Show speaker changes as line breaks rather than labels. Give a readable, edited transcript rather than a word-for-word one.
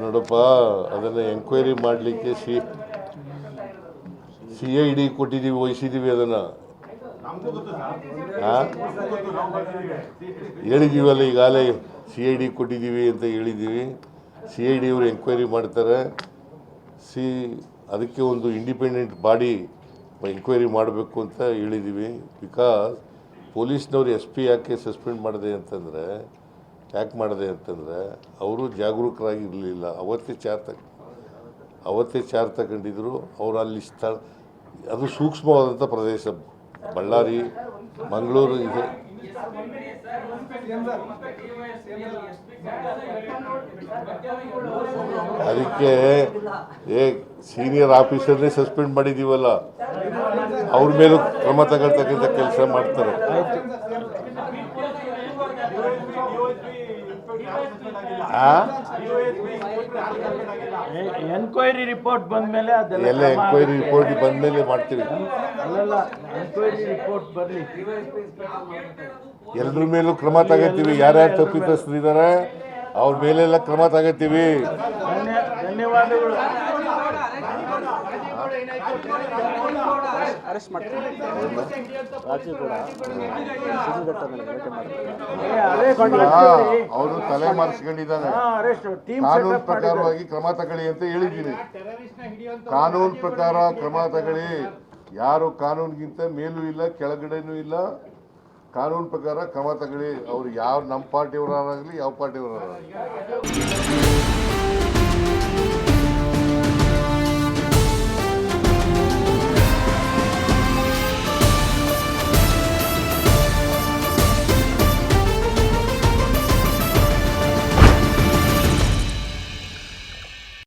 ನೋಡಪ್ಪ, ಅದನ್ನು ಎಂಕ್ವೈರಿ ಮಾಡಲಿಕ್ಕೆ CID ಕೊಟ್ಟಿದ್ದೀವಿ, ವಹಿಸಿದ್ದೀವಿ. ಅದನ್ನು ಹೇಳಿದ್ದೀವಲ್ಲ, ಈಗಾಗಲೇ CID ಕೊಟ್ಟಿದ್ದೀವಿ ಅಂತ ಹೇಳಿದ್ದೀವಿ. CID ಅವರು ಎಂಕ್ವೈರಿ ಮಾಡ್ತಾರೆ. ಅದಕ್ಕೆ ಒಂದು ಇಂಡಿಪೆಂಡೆಂಟ್ ಬಾಡಿ ಎಂಕ್ವೈರಿ ಮಾಡಬೇಕು ಅಂತ ಹೇಳಿದ್ದೀವಿ. ಬಿಕಾಸ್ ಪೊಲೀಸ್ನವ್ರು SP ಯಾಕೆ ಸಸ್ಪೆಂಡ್ ಮಾಡಿದೆ ಅಂತಂದರೆ, ಅವರು ಜಾಗರೂಕರಾಗಿರಲಿಲ್ಲ. ಅವತ್ತೇ ಚಾರ್ಜ್ ತಗೊಂಡಿದ್ರು. ಅವರು ಅಲ್ಲಿ ಅದು ಸೂಕ್ಷ್ಮವಾದಂಥ ಪ್ರದೇಶ, ಬಳ್ಳಾರಿ, ಮಂಗಳೂರು ಇದೆ. ಅದಕ್ಕೆ ಸೀನಿಯರ್ ಆಫೀಸರ್ನೇ ಸಸ್ಪೆಂಡ್ ಮಾಡಿದ್ದೀವಲ್ಲ, ಅವ್ರ ಮೇಲೂ ಕ್ರಮ ತಗೊಳ್ತಕ್ಕಂಥ ಕೆಲಸ ಮಾಡ್ತಾರೆ.
ಎನ್ಕ್ವೈರಿ ರಿಪೋರ್ಟ್ ಬಂದ್ಮೇಲೆ
ಎಲ್ಲ ಎಂಕ್ವೈರಿ ರಿಪೋರ್ಟ್ ಬಂದ್ಮೇಲೆ ಮಾಡ್ತೀವಿ.
ಎನ್ಕ್ವೈರಿ ರಿಪೋರ್ಟ್ ಬರಲಿ,
ಎಲ್ಲರ ಮೇಲೂ ಕ್ರಮ ತಗೋತೀವಿ. ಯಾರ್ಯಾರು ತಪ್ಪಿತಸ್ಥರಿದ್ದಾರೆ ಅವ್ರ ಮೇಲೆಲ್ಲ ಕ್ರಮ ತಗೋತೀವಿ.
ಧನ್ಯವಾದಗಳು.
ಅರೆಸ್ಟ್ ಮಾಡ್ತಾರೆ. ರಾಜು ಕೂಡ
ಅವರು ತಲೆ ಮಾರಿಸ್ಕೊಂಡಿದ್ದಾನೆ. ಕಾನೂನು ಪ್ರಕಾರವಾಗಿ ಕ್ರಮ ತಗೊಳ್ಳಿ ಅಂತ ಹೇಳಿದ್ದೀನಿ. ಕಾನೂನು ಪ್ರಕಾರ ಕ್ರಮ ತಗೊಳ್ಳಿ. ಯಾರು ಕಾನೂನಿಗಿಂತ ಮೇಲೂ ಇಲ್ಲ, ಕೆಳಗಡೆನೂ ಇಲ್ಲ. ಕಾನೂನು ಪ್ರಕಾರ ಕ್ರಮ ತಗೊಳ್ಳಿ. ಅವ್ರು ಯಾವ ನಮ್ಮ ಪಾರ್ಟಿಯವರಾಗಲಿ ಯಾವ ಪಾರ್ಟಿಯವರಾಗಲಿ.